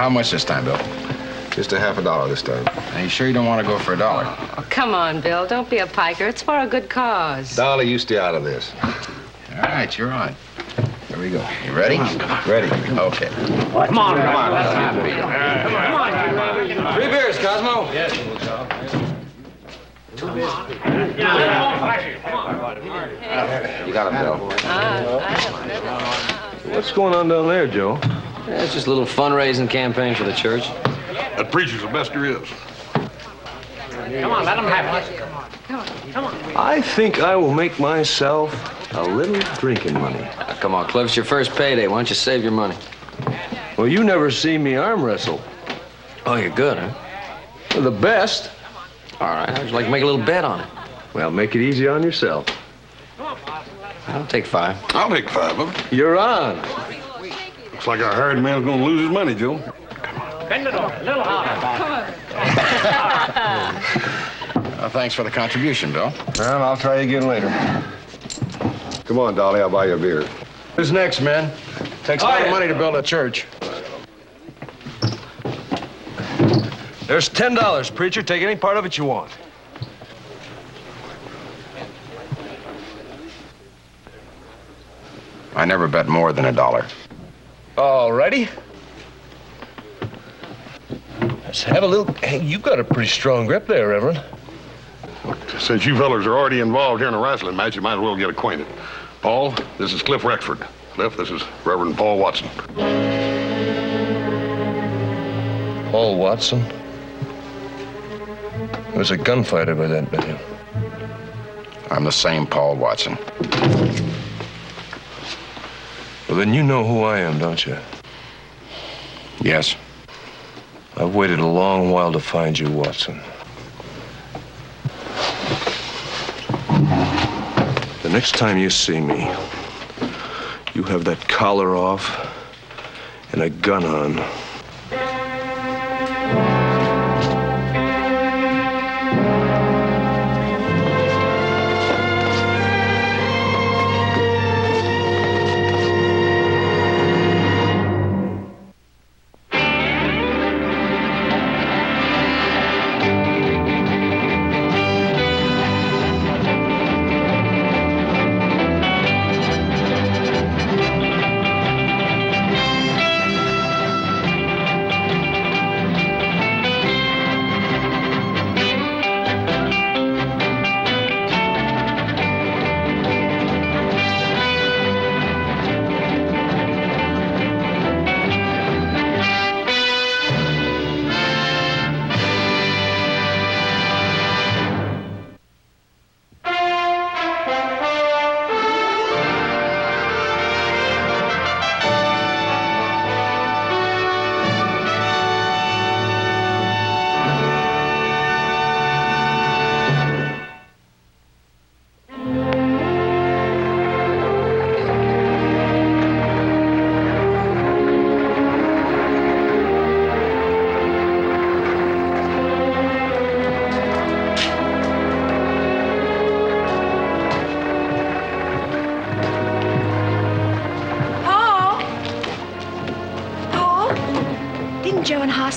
How much this time, Bill? Just a half a dollar this time. Are you sure you don't want to go for $1? Oh, come on, Bill. Don't be a piker. It's for a good cause. Dolly, you stay out of this. All right, you're on. Here we go. You ready? Ready. Okay. Come on. 3 beers, Cosmo. Yes. You got him, Bill. What's going on down there, Joe? Yeah, it's just a little fundraising campaign for the church. That preacher's the best there is. Come on, let him have it. Come on. I think I will make myself a little drinking money. Come on, Cliff, it's your first payday. Why don't you save your money? Well, you never see me arm wrestle. Oh, you're good, huh? Well, the best. All right, how'd you like to make a little bet on it? Well, make it easy on yourself. I'll take 5. I'll take 5 of it. You're on. Looks like our hired man's gonna lose his money, Joe. Bend it over. A little harder. Well, thanks for the contribution, Bill. Well, I'll try again later. Come on, Dolly, I'll buy you a beer. Who's next, man? Takes a lot of money to build a church. There's $10, preacher. Take any part of it you want. I never bet more than $1. All righty. Let's have a little... Hey, you got a pretty strong grip there, Reverend. Since you fellers are already involved here in a wrestling match, you might as well get acquainted. Paul, this is Cliff Rexford. Cliff, this is Reverend Paul Watson. Paul Watson? He was a gunfighter by that name. I'm the same Paul Watson. Well, then you know who I am, don't you? Yes. I've waited a long while to find you, Watson. The next time you see me, you have that collar off and a gun on.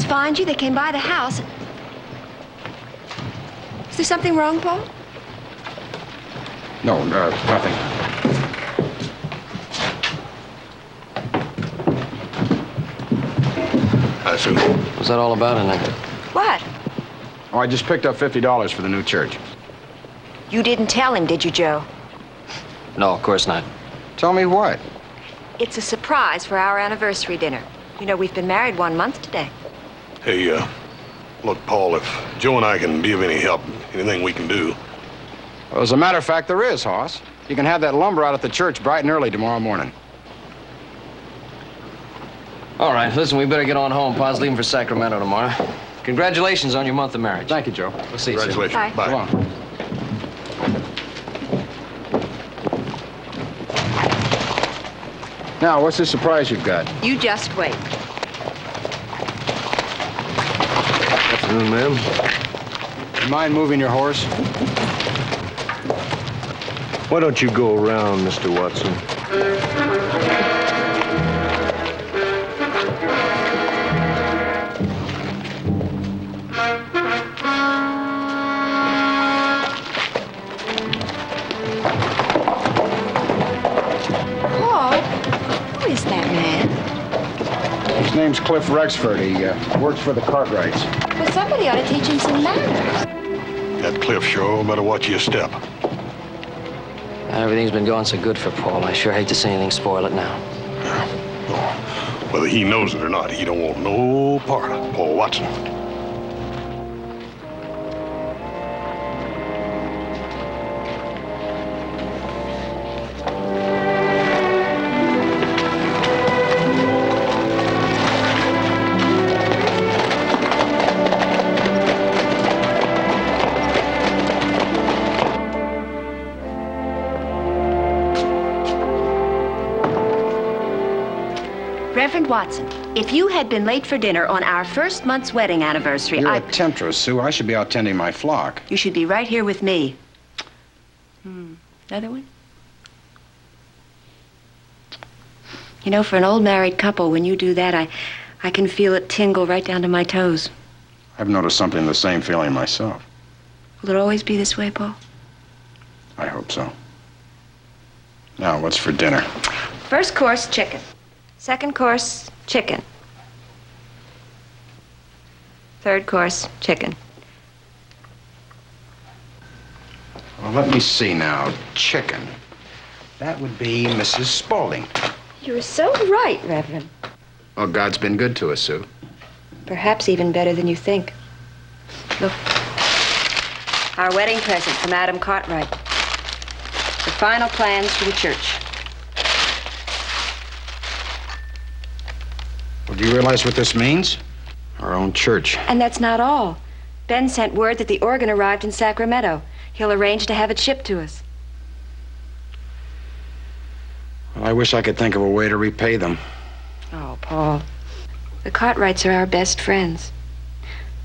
Find you. They came by the house. Is there something wrong, Paul? No, nothing. Hi, Sue. What's that all about in there? What? Oh, I just picked up $50 for the new church. You didn't tell him, did you, Joe? No, of course not. Tell me what? It's a surprise for our anniversary dinner. You know, we've been married 1 month today. Hey, look, Paul, if Joe and I can be of any help, anything we can do. Well, as a matter of fact, there is, Hoss. You can have that lumber out at the church bright and early tomorrow morning. All right, listen, we better get on home. Pa's leaving for Sacramento tomorrow. Congratulations on your month of marriage. Thank you, Joe. We'll see you soon. Congratulations. Bye. So long. Now, what's the surprise you've got? You just wait. Afternoon, ma'am. You mind moving your horse? Why don't you go around, Mr. Watson? His name's Cliff Rexford. He works for the Cartwrights. Well, somebody ought to teach him some manners. That Cliff sure better watch your step. Everything's been going so good for Paul. I sure hate to see anything spoil it now. Well, whether he knows it or not, he don't want no part of Paul Watson. Reverend Watson, if you had been late for dinner on our first month's wedding anniversary, You're a temptress, Sue. I should be out tending my flock. You should be right here with me. Another one? You know, for an old married couple, when you do that, I can feel it tingle right down to my toes. I've noticed something the same feeling myself. Will it always be this way, Paul? I hope so. Now, what's for dinner? First course, chicken. Second course, chicken. Third course, chicken. Well, let me see now. Chicken. That would be Mrs. Spaulding. You're so right, Reverend. Well, God's been good to us, Sue. Perhaps even better than you think. Look. Our wedding present from Adam Cartwright. The final plans for the church. Well, do you realize what this means? Our own church. And that's not all. Ben sent word that the organ arrived in Sacramento. He'll arrange to have it shipped to us. Well, I wish I could think of a way to repay them. Oh, Paul. The Cartwrights are our best friends.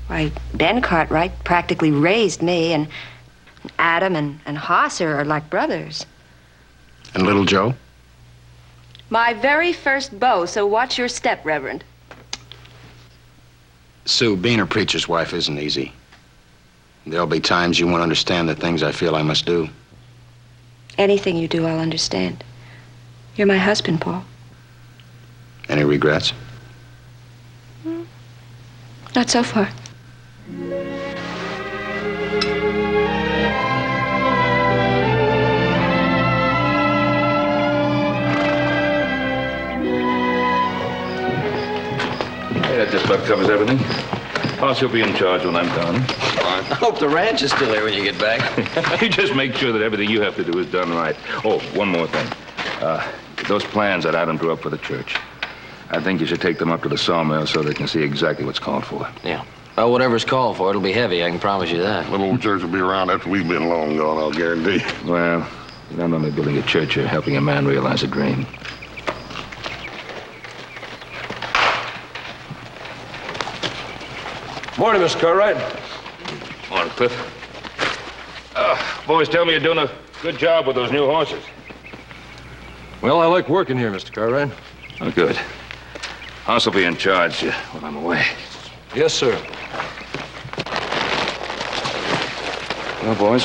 Why, Ben Cartwright practically raised me, and Adam and Hoss are like brothers. And little Joe? My very first beau, so watch your step, Reverend. Sue, being a preacher's wife isn't easy. There'll be times you won't understand the things I feel I must do. Anything you do, I'll understand. You're my husband, Paul. Any regrets? Not so far. That just about covers everything. Hoss will be in charge when I'm done. I hope the ranch is still here when you get back. You just make sure that everything you have to do is done right. Oh, one more thing. Those plans that Adam drew up for the church, I think you should take them up to the sawmill so they can see exactly what's called for. Yeah. Well, whatever's called for, it'll be heavy, I can promise you that. Little old church will be around after we've been long gone, I'll guarantee. Well, you're not only building a church, you're helping a man realize a dream. Morning, Mr. Cartwright. Morning, Cliff. Boys tell me you're doing a good job with those new horses. Well, I like working here, Mr. Cartwright. Oh, good. Hoss will be in charge when I'm away. Yes, sir. Well, boys,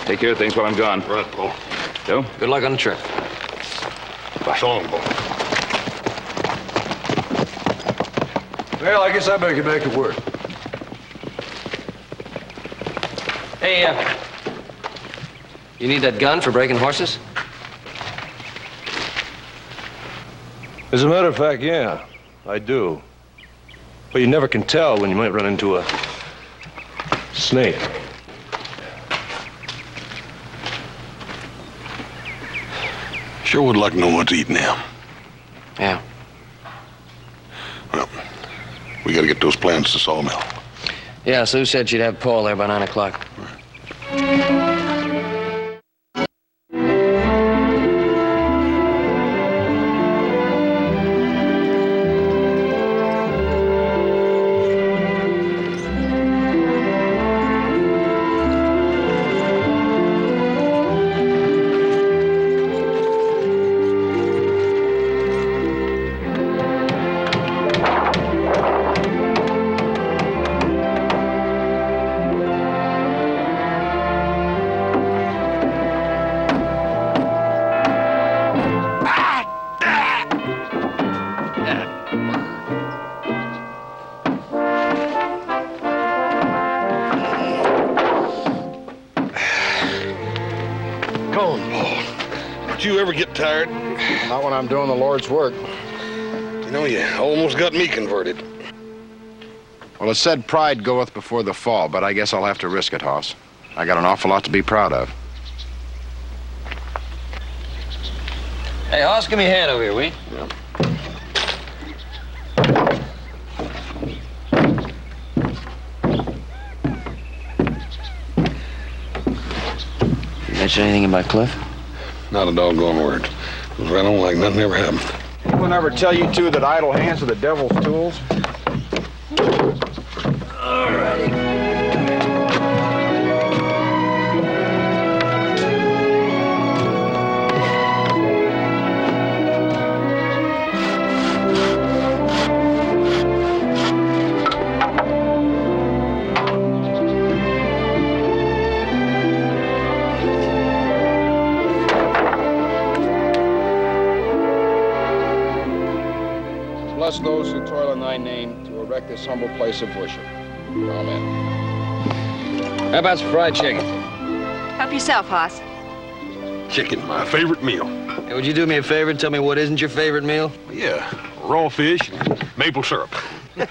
take care of things while I'm gone. Right, Paul. Joe? Good luck on the trip. Bye. So long, Paul. Well, I guess I better get back to work. Hey, you need that gun for breaking horses? As a matter of fact, yeah, I do. But you never can tell when you might run into a snake. Sure would like to know what's eating him. Yeah. Well, we gotta get those plans to sawmill. Yeah, Sue said she'd have Paul there by 9 o'clock. going. Don't you ever get tired? Not when I'm doing the Lord's work. You know, you almost got me converted. Well, it said pride goeth before the fall, but I guess I'll have to risk it, Hoss. I got an awful lot to be proud of. Hey, Hoss, give me a hand over here, will you? Yeah. You mention anything about Cliff? Not a doggone word. Was right on like nothing ever happened. Anyone ever tell you two that idle hands are the devil's tools? Bless those who toil in thy name to erect this humble place of worship. Amen. How about some fried chicken? Help yourself, Hoss. Chicken, my favorite meal. Hey, would you do me a favor and tell me what isn't your favorite meal? Yeah, raw fish and maple syrup. Well,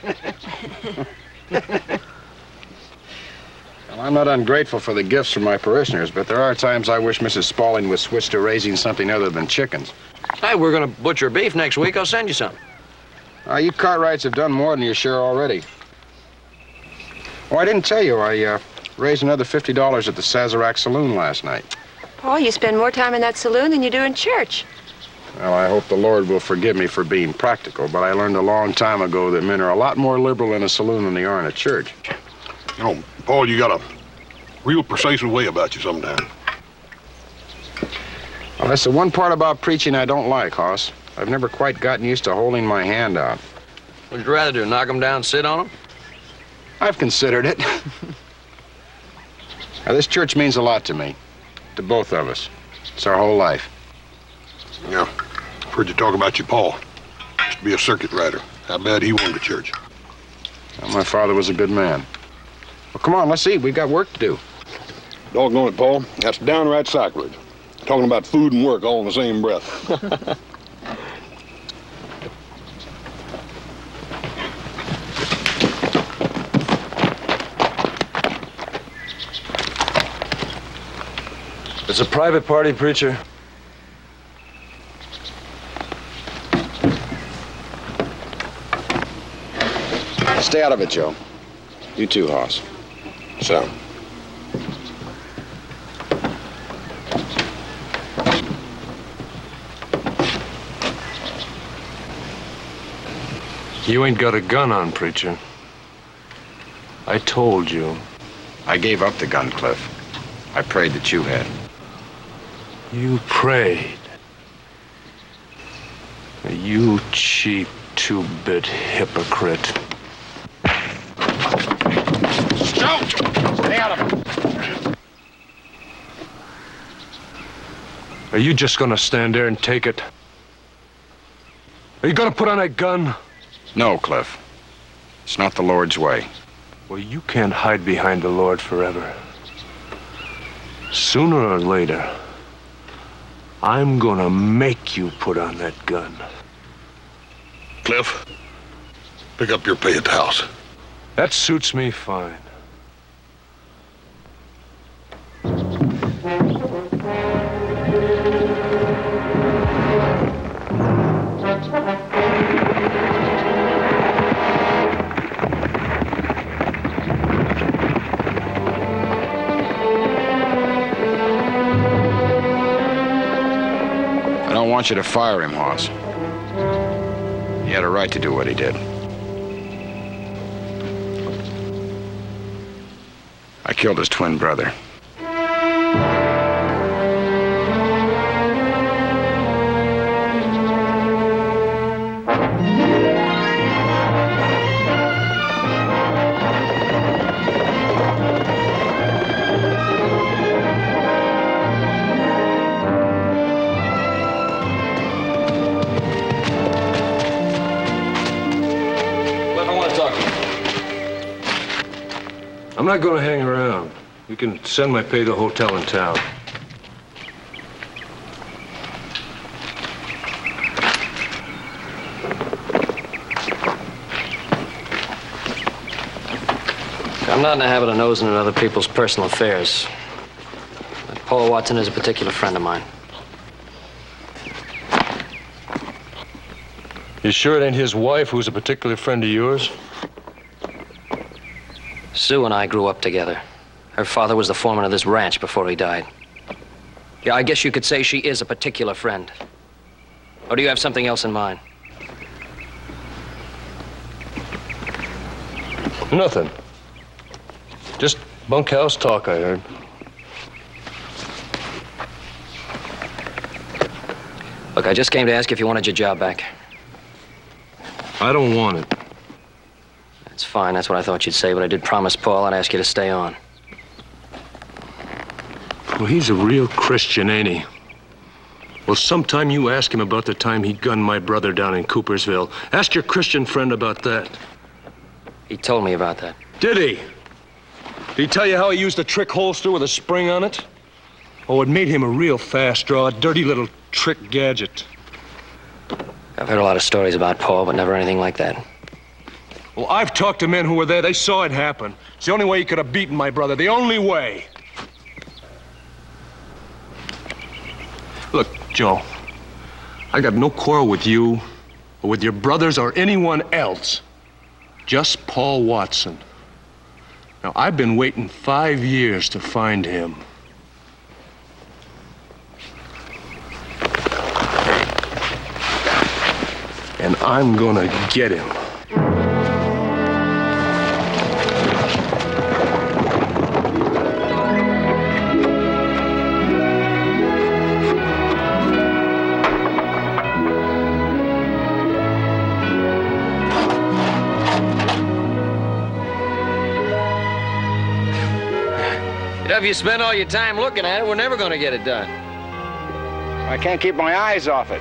I'm not ungrateful for the gifts from my parishioners, but there are times I wish Mrs. Spaulding would switch to raising something other than chickens. Hey, we're gonna butcher beef next week. I'll send you some. You Cartwrights have done more than your share already. Oh, I didn't tell you, I raised another $50 at the Sazerac Saloon last night. Paul, you spend more time in that saloon than you do in church. Well, I hope the Lord will forgive me for being practical, but I learned a long time ago that men are a lot more liberal in a saloon than they are in a church. You know, Paul, you got a real persuasive way about you sometimes. Well, that's the one part about preaching I don't like, Hoss. I've never quite gotten used to holding my hand out. What'd you rather do, knock them down and sit on them? I've considered it. Now, this church means a lot to me, to both of us. It's our whole life. Yeah, I've heard you talk about your Paul. Used to be a circuit rider. How bad he wanted the church. Well, my father was a good man. Well, come on, let's eat. We've got work to do. Doggone it, Paul. That's downright sacrilege. Talking about food and work all in the same breath. It's a private party, preacher. Stay out of it, Joe. You too, Hoss. So. You ain't got a gun on, preacher. I told you. I gave up the gun, Cliff. I prayed that you had. You prayed. You cheap two-bit hypocrite. Joe! Stay out of it. Are you just gonna stand there and take it? Are you gonna put on that gun? No, Cliff. It's not the Lord's way. Well, you can't hide behind the Lord forever. Sooner or later, I'm gonna make you put on that gun. Cliff, pick up your pay at the house. That suits me fine. I don't want you to fire him, Hoss. He had a right to do what he did. I killed his twin brother. I'm not gonna hang around. You can send my pay to a hotel in town. not in the habit of nosing in other people's personal affairs. But Paul Watson is a particular friend of mine. You sure it ain't his wife who's a particular friend of yours? Sue and I grew up together. Her father was the foreman of this ranch before he died. Yeah, I guess you could say she is a particular friend. Or do you have something else in mind? Nothing. Just bunkhouse talk, I heard. Look, I just came to ask if you wanted your job back. I don't want it. That's fine, that's what I thought you'd say, but I did promise Paul I'd ask you to stay on. Well, he's a real Christian, ain't he? Well, sometime you ask him about the time he gunned my brother down in Coopersville. Ask your Christian friend about that. He told me about that. Did he? Did he tell you how he used a trick holster with a spring on it? Oh, it made him a real fast draw, a dirty little trick gadget. I've heard a lot of stories about Paul, but never anything like that. Well, I've talked to men who were there. They saw it happen. It's the only way he could have beaten my brother. The only way. Look, Joe, I got no quarrel with you or with your brothers or anyone else. Just Paul Watson. Now, I've been waiting 5 years to find him. And I'm gonna get him. If you spend all your time looking at it, we're never going to get it done. I can't keep my eyes off it.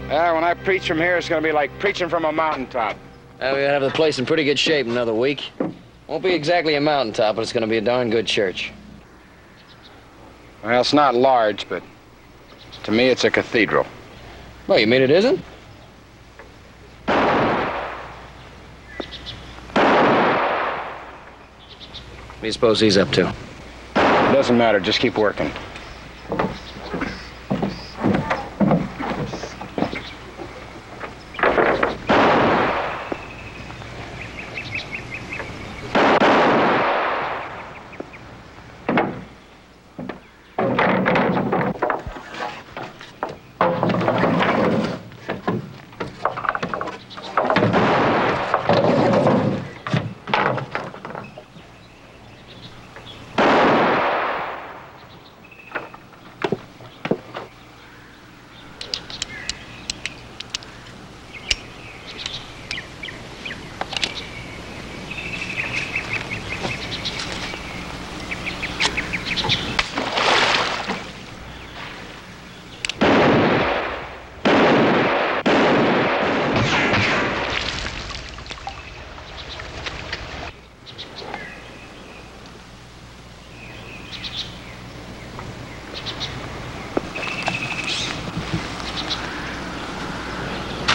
When I preach from here, it's going to be like preaching from a mountaintop. We're going to have the place in pretty good shape in another week. Won't be exactly a mountaintop, but it's going to be a darn good church. Well, it's not large, but to me, it's a cathedral. Well, you mean it isn't? What do you suppose he's up to? Doesn't matter, just keep working.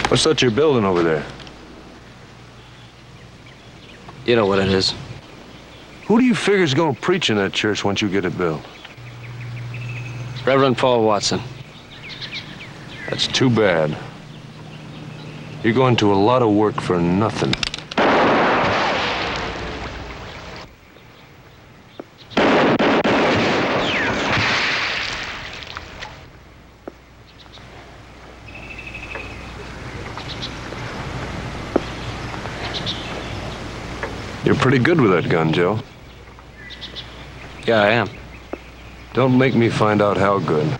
What's that you're building over there? You know what it is. Who do you figure's gonna preach in that church once you get it built? Reverend Paul Watson. That's too bad. You're going to a lot of work for nothing. You're pretty good with that gun, Joe. Yeah, I am. Don't make me find out how good.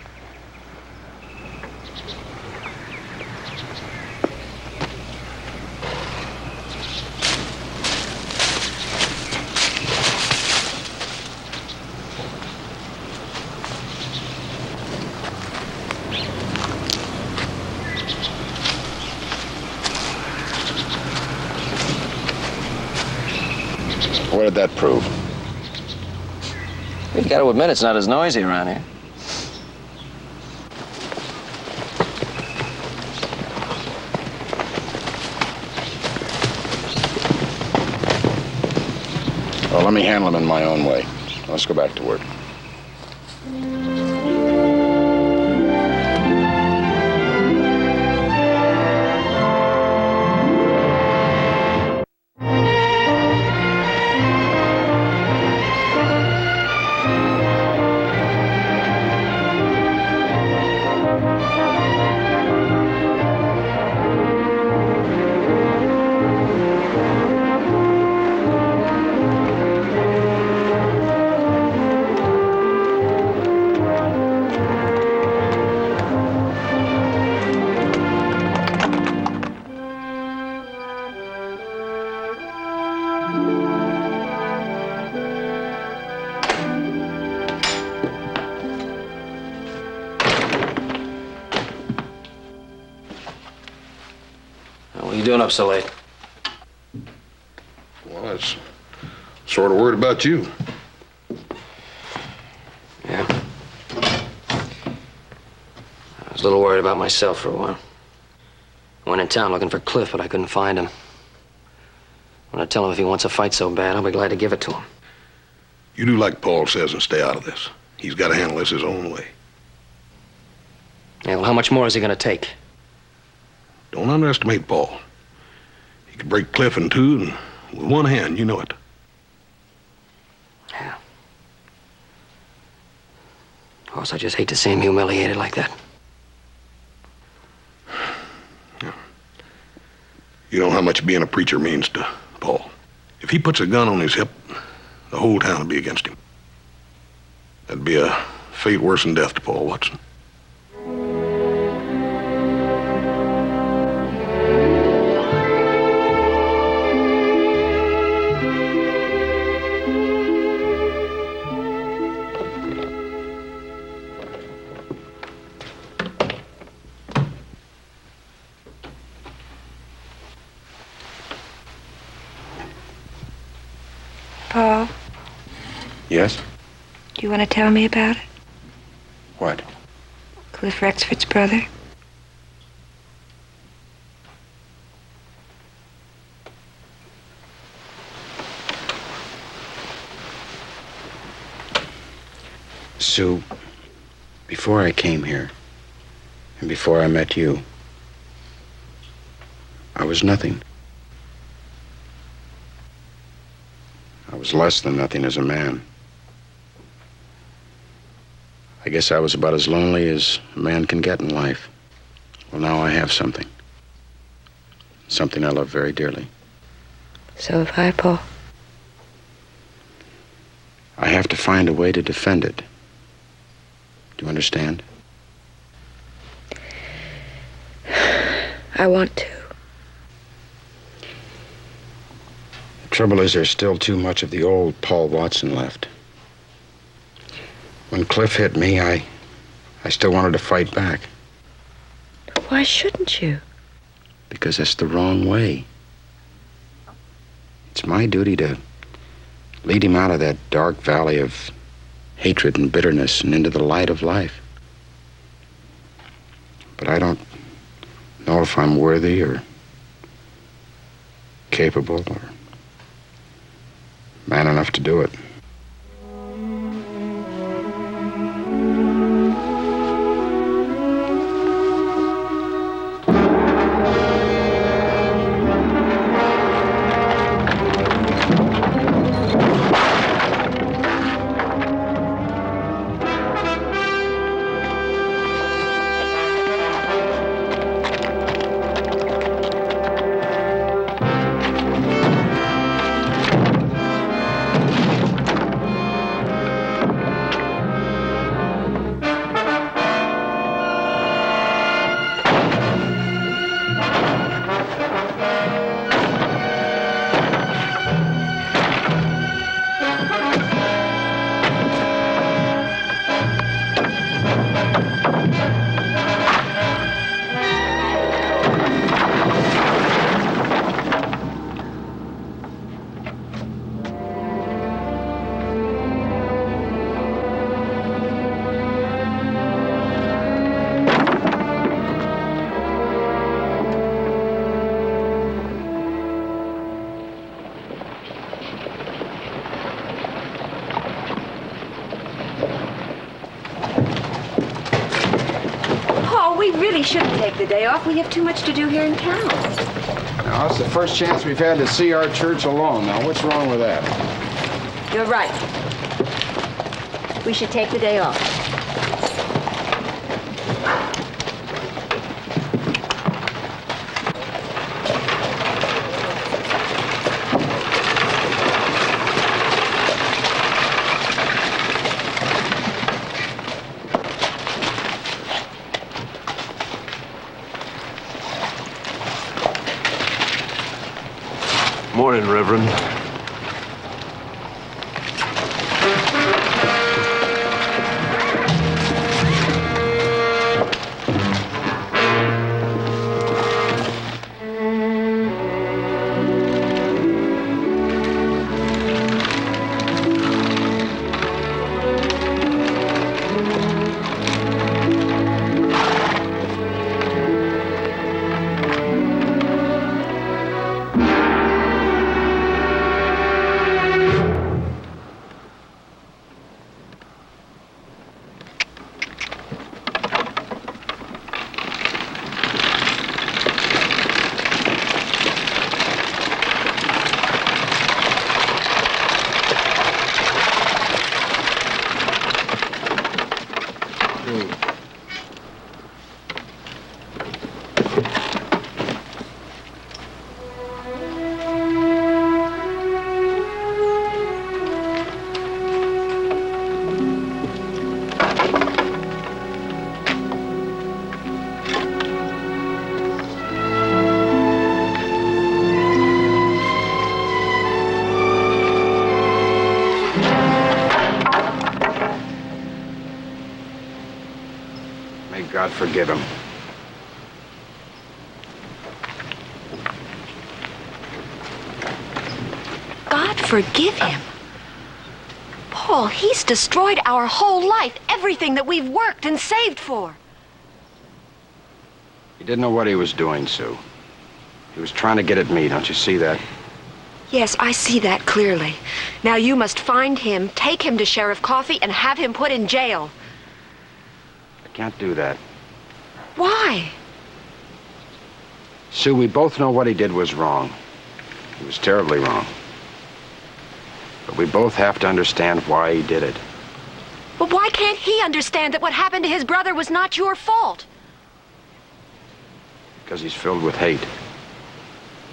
What did that prove? You've got to admit it's not as noisy around here. Well, let me handle them in my own way. Let's go back to work. What are you doing up so late? Well, I was sort of worried about you. Yeah. I was a little worried about myself for a while. I went in town looking for Cliff, but I couldn't find him. When I tell him if he wants a fight so bad, I'll be glad to give it to him. You do like Paul says and stay out of this. He's got to handle this his own way. Yeah, well, how much more is he going to take? Don't underestimate Paul. He could break Cliff in two, and with one hand, you know it. Yeah. Of course, I just hate to see him humiliated like that. Yeah. You know how much being a preacher means to Paul. If he puts a gun on his hip, the whole town would be against him. That'd be a fate worse than death to Paul Watson. Paul, Yes? do you want to tell me about it? What? Cliff Rexford's brother? Sue, before I came here, and before I met you, I was nothing. I was less than nothing as a man. I guess I was about as lonely as a man can get in life. Well, now I have something. Something I love very dearly. So have I, Paul. I have to find a way to defend it. Do you understand? I want to. The trouble is there's still too much of the old Paul Watson left. When Cliff hit me, I still wanted to fight back. Why shouldn't you? Because that's the wrong way. It's my duty to lead him out of that dark valley of hatred and bitterness and into the light of life. But I don't know if I'm worthy or capable or man enough to do it. We really shouldn't take the day off. We have too much to do here in town. Now, it's the first chance we've had to see our church alone. Now, what's wrong with that? You're right. We should take the day off. Morning, Reverend. May God forgive him. God forgive him. Paul, he's destroyed our whole life, everything that we've worked and saved for. He didn't know what he was doing, Sue. He was trying to get at me, don't you see that? Yes, I see that clearly. Now you must find him, take him to Sheriff Coffey, and have him put in jail. I can't do that. Why? Sue, we both know what he did was wrong. He was terribly wrong. But we both have to understand why he did it. But why can't he understand that what happened to his brother was not your fault? Because he's filled with hate.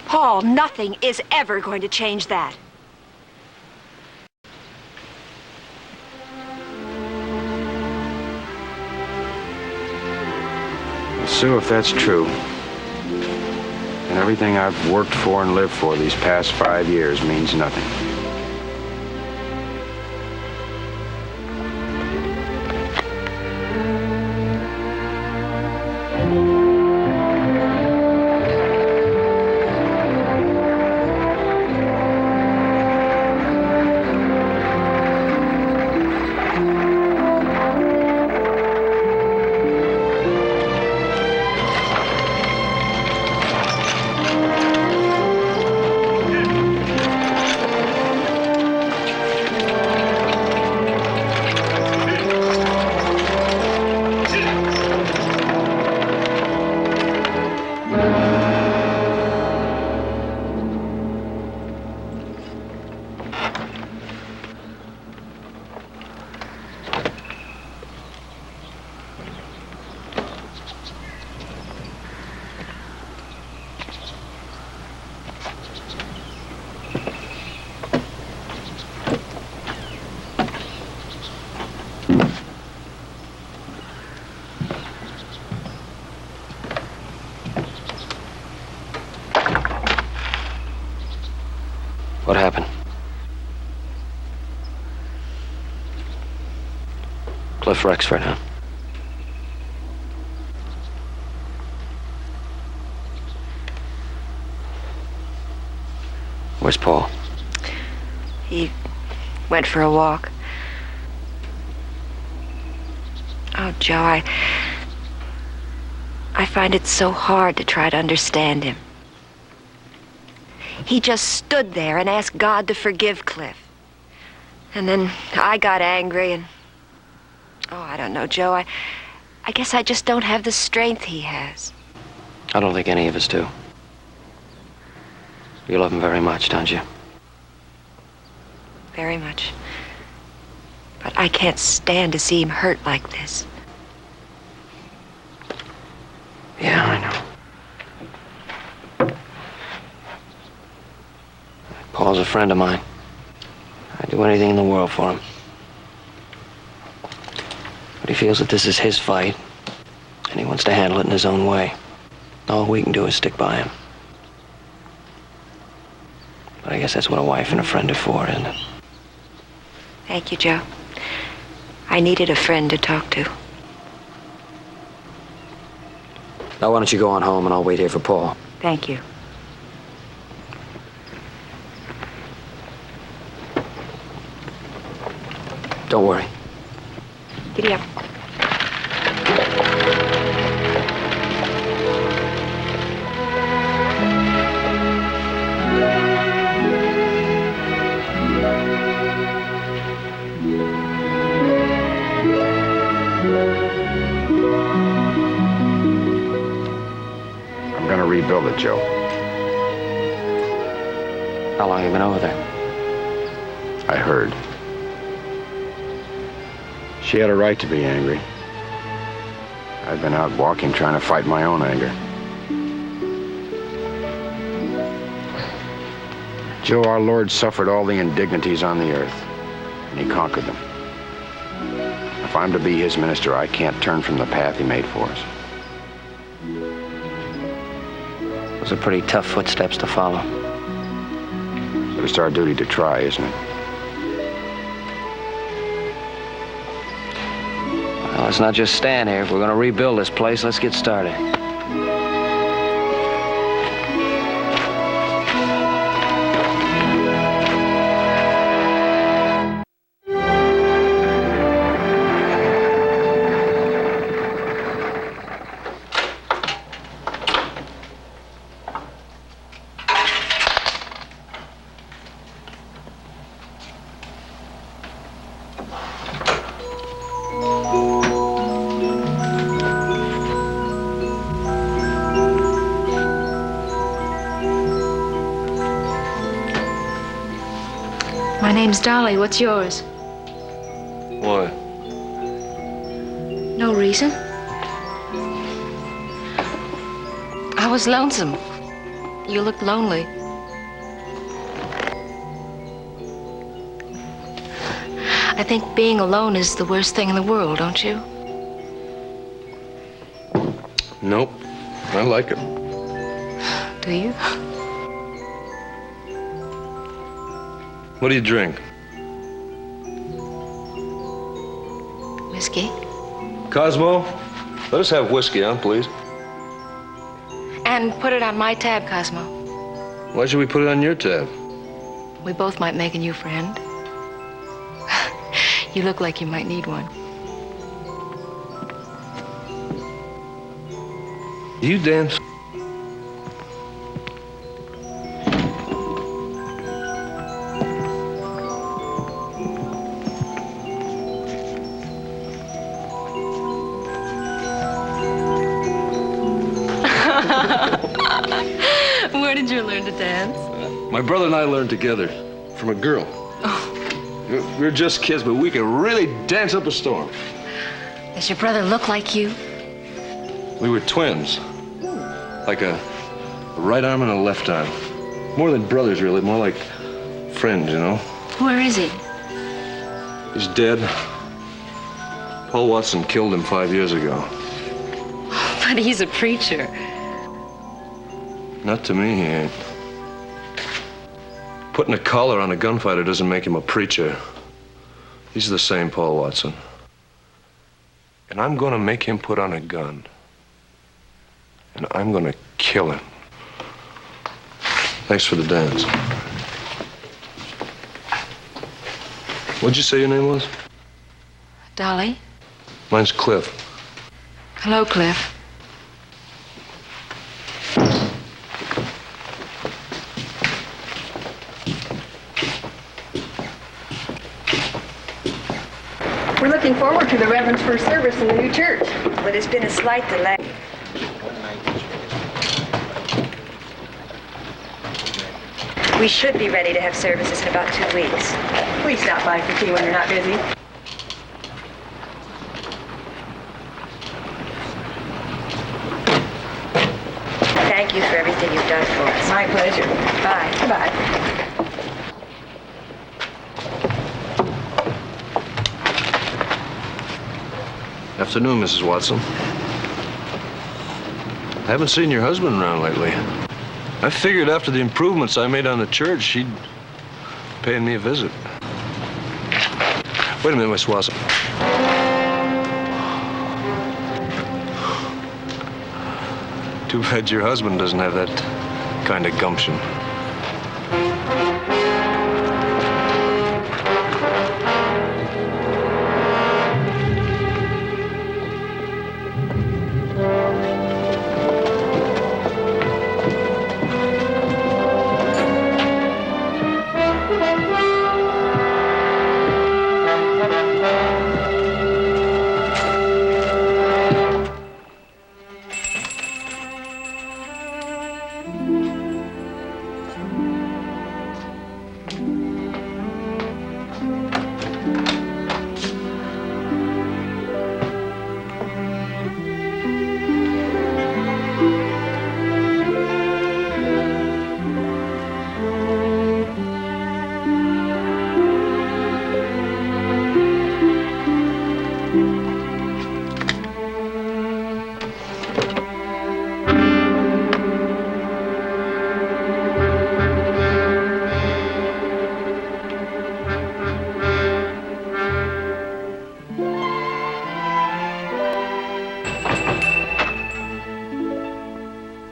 Paul, nothing is ever going to change that. Well, Sue, if that's true, then everything I've worked for and lived for these past 5 years means nothing. What happened? Cliff Rexford, huh? Where's Paul? He went for a walk. Oh, Joe, I find it so hard to try to understand him. He just stood there and asked God to forgive Cliff. And then I got angry and... Oh, I don't know, Joe. I guess I just don't have the strength he has. I don't think any of us do. You love him very much, don't you? Very much. But I can't stand to see him hurt like this. Yeah, I know. Paul's a friend of mine. I'd do anything in the world for him. But he feels that this is his fight, and he wants to handle it in his own way. All we can do is stick by him. But I guess that's what a wife and a friend are for, isn't it? Thank you, Joe. I needed a friend to talk to. Now, why don't you go on home, and I'll wait here for Paul. Thank you. Don't worry. Giddy up. I'm gonna rebuild it, Joe. How long have you been over there? I heard. She had a right to be angry. I've been out walking trying to fight my own anger. Joe, our Lord suffered all the indignities on the earth, and he conquered them. If I'm to be his minister, I can't turn from the path he made for us. Those are pretty tough footsteps to follow. But it's our duty to try, isn't it? Well, let's not just stand here. If we're going to rebuild this place, let's get started. My name's Dolly. What's yours? Why? No reason. I was lonesome. You looked lonely. I think being alone is the worst thing in the world, don't you? Nope. I like it. Do you? What do you drink? Whiskey? Cosmo, let us have whiskey, huh, please? And put it on my tab, Cosmo. Why should we put it on your tab? We both might make a new friend. You look like you might need one. Do you dance? Where did you learn to dance? My brother and I learned together from a girl. We were just kids, but we could really dance up a storm. Does your brother look like you? We were twins. Like a right arm and a left arm. More than brothers, really. More like friends, you know? Where is he? He's dead. Paul Watson killed him 5 years ago. But he's a preacher. Not to me, he ain't. Putting a collar on a gunfighter doesn't make him a preacher. He's the same Paul Watson. And I'm gonna make him put on a gun. And I'm gonna kill him. Thanks for the dance. What'd you say your name was? Dolly? Mine's Cliff. Hello, Cliff. We're looking looking forward to the Reverend's first service in the new church. But there's been a slight delay. We should be ready to have services in about 2 weeks. Please stop by for tea when you're not busy. Thank you for everything you've done for us. My pleasure. Bye. Goodbye. Afternoon, Mrs. Watson. I haven't seen your husband around lately. I figured after the improvements I made on the church, he'd pay me a visit. Wait a minute, Miss Watson. Too bad your husband doesn't have that kind of gumption.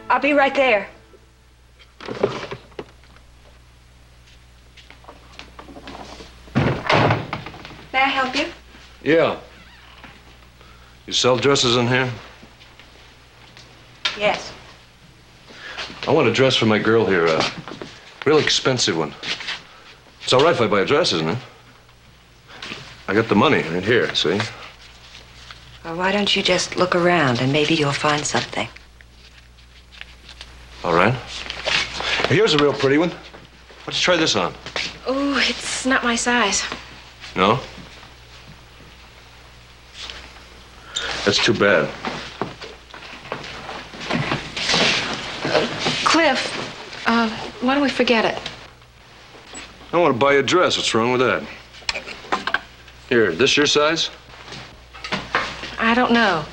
I'll be right there. May I help you? Yeah. You sell dresses in here? Yes. I want a dress for my girl here, a real expensive one. It's all right if I buy a dress, isn't it? I got the money right here, see? Well, why don't you just look around and maybe you'll find something. All right. Here's a real pretty one. Let's try this on. Oh, it's not my size. No? That's too bad. Cliff, why don't we forget it? I want to buy you a dress. What's wrong with that? Here, this your size? I don't know.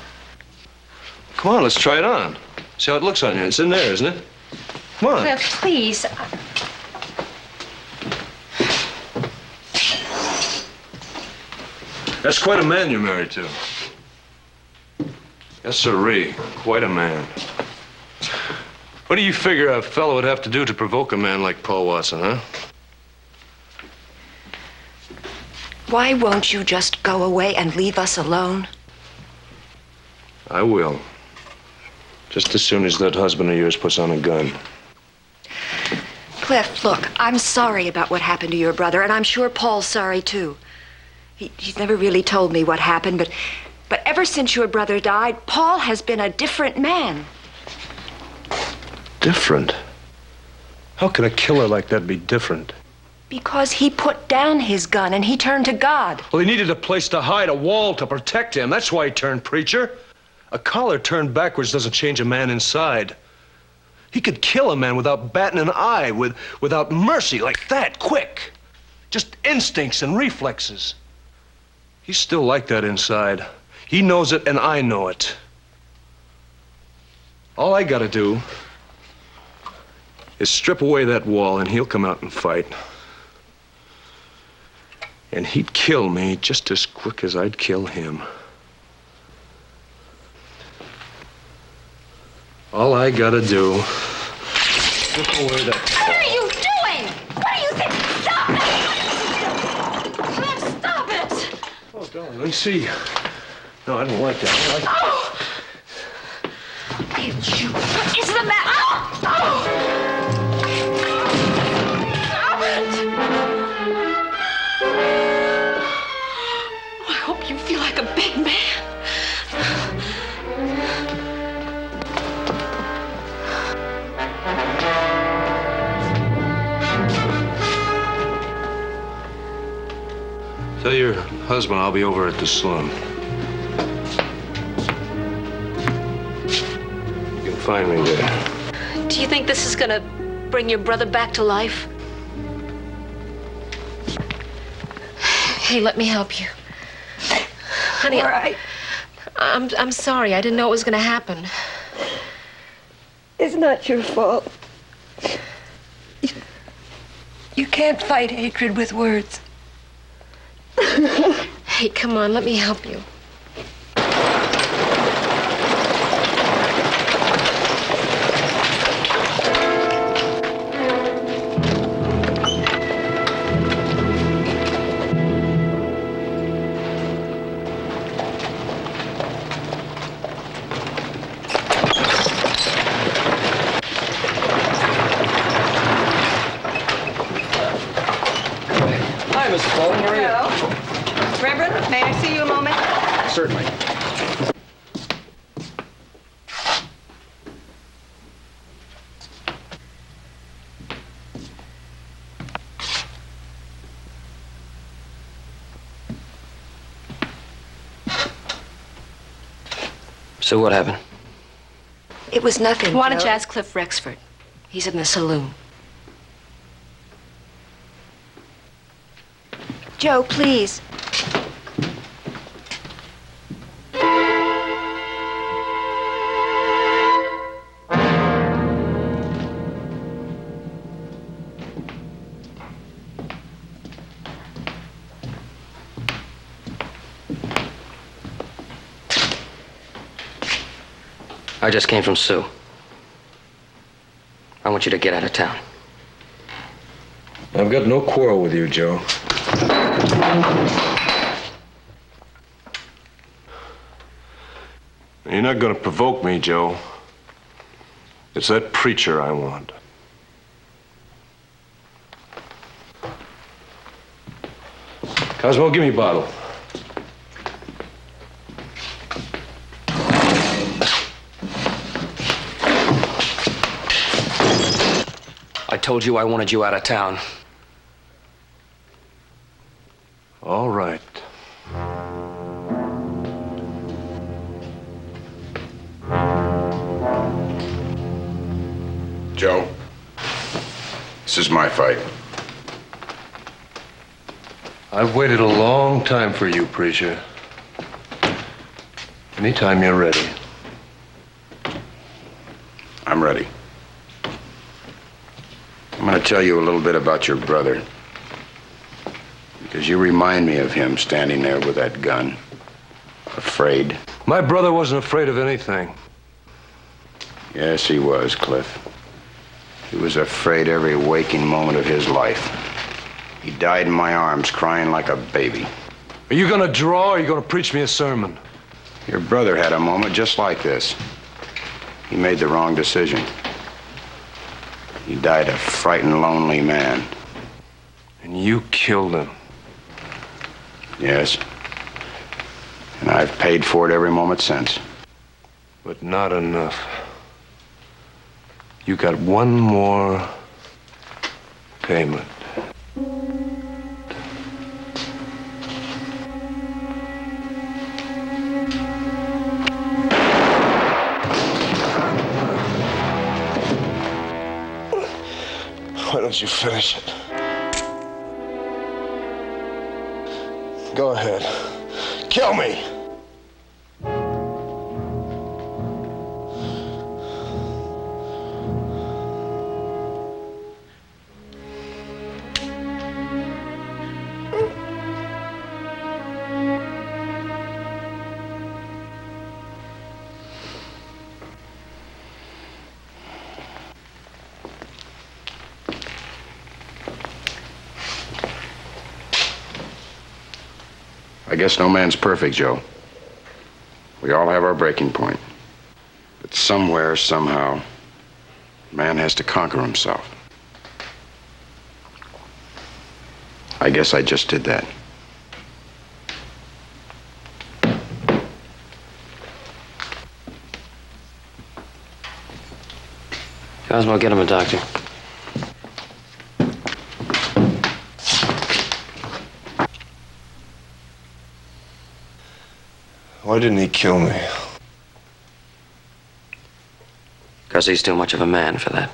Come on, let's try it on. See how it looks on you. It's in there, isn't it? Come on. Cliff, please. That's quite a man you're married to. Yes, sirree. Quite a man. What do you figure a fellow would have to do to provoke a man like Paul Watson, huh? Why won't you just go away and leave us alone? I will. Just as soon as that husband of yours puts on a gun. Cliff, look, I'm sorry about what happened to your brother, and I'm sure Paul's sorry, too. He's never really told me what happened, but ever since your brother died, Paul has been a different man. Different? How could a killer like that be different? Because he put down his gun and he turned to God. Well, he needed a place to hide, a wall to protect him. That's why he turned preacher. A collar turned backwards doesn't change a man inside. He could kill a man without batting an eye, without mercy, like that, quick. Just instincts and reflexes. He's still like that inside. He knows it and I know it. All I gotta do is strip away that wall and he'll come out and fight. And he'd kill me just as quick as I'd kill him. All I gotta do is strip away that... What are you doing? What do you think? Stop it! Cliff, stop it! Oh, darling, let me see. No, I don't like that. I like... Oh! You. What is the matter? Oh! Oh! Stop it! Oh, I hope you feel your husband I'll be over at the saloon. You can find me there. Do you think this is gonna bring your brother back to life? Hey, let me help you. Honey, All right. I'm sorry. I didn't know it was gonna happen. It's not your fault. You can't fight hatred with words. Hey, come on, let me help you. Hi, Mrs. Bowling. How are you? Hello. Reverend, may I see you a moment? Certainly. So what happened? It was nothing. Why don't Joe. you ask Cliff Rexford? He's in the saloon. Joe, please. I just came from Sue. I want you to get out of town. I've got no quarrel with you, Joe. You're not gonna provoke me, Joe. It's that preacher I want. Cosmo, give me a bottle. I told you I wanted you out of town. All right. Joe, this is my fight. I've waited a long time for you, preacher. Anytime you're ready. I'm ready. I'm going to tell you a little bit about your brother. Because you remind me of him standing there with that gun. Afraid. My brother wasn't afraid of anything. Yes, he was, Cliff. He was afraid every waking moment of his life. He died in my arms, crying like a baby. Are you gonna draw or are you gonna preach me a sermon? Your brother had a moment just like this. He made the wrong decision. He died a frightened, lonely man. And you killed him. Yes. And I've paid for it every moment since. But not enough. You got one more payment. Why don't you finish it? Go ahead. Kill me! I guess no man's perfect, Joe. We all have our breaking point. But somewhere, somehow, man has to conquer himself. I guess I just did that. Cosmo, get him a doctor. Why didn't he kill me? Because he's too much of a man for that.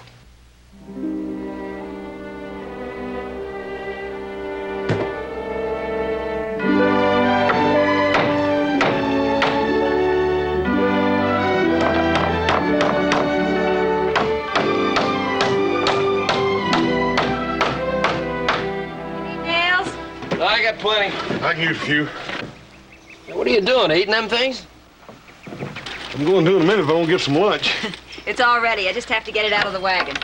I got plenty. I can use a few. What are you doing, eating them things? I'm going to in a minute if I don't get some lunch. It's all ready. I just have to get it out of the wagon.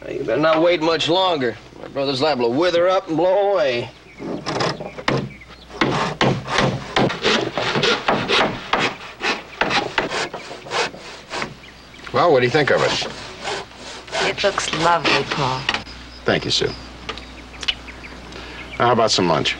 You better not wait much longer. My brother's liable to wither up and blow away. Well, what do you think of it? It looks lovely, Paul. Thank you, Sue. Now, how about some lunch?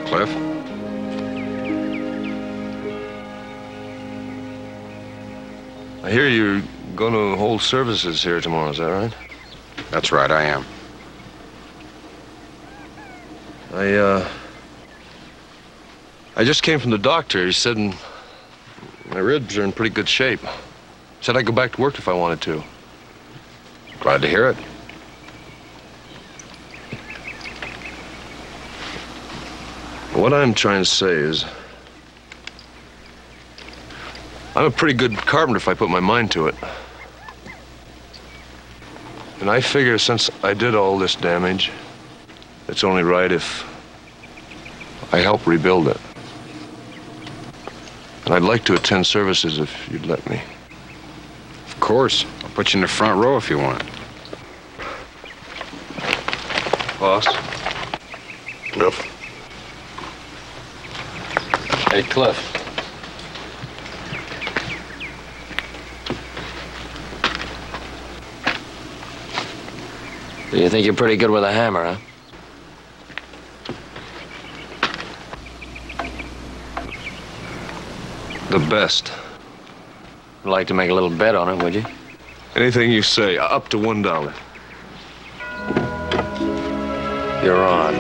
Cliff? I hear you're going to hold services here tomorrow, is that right? That's right, I am. I just came from the doctor. He said my ribs are in pretty good shape. Said I'd go back to work if I wanted to. Glad to hear it. What I'm trying to say is, I'm a pretty good carpenter if I put my mind to it. And I figure since I did all this damage, it's only right if I help rebuild it. And I'd like to attend services if you'd let me. Of course. I'll put you in the front row if you want. Boss? Yep. Hey, Cliff. You think you're pretty good with a hammer, huh? The best. I'd like to make a little bet on it, would you? Anything you say, up to $1. You're on.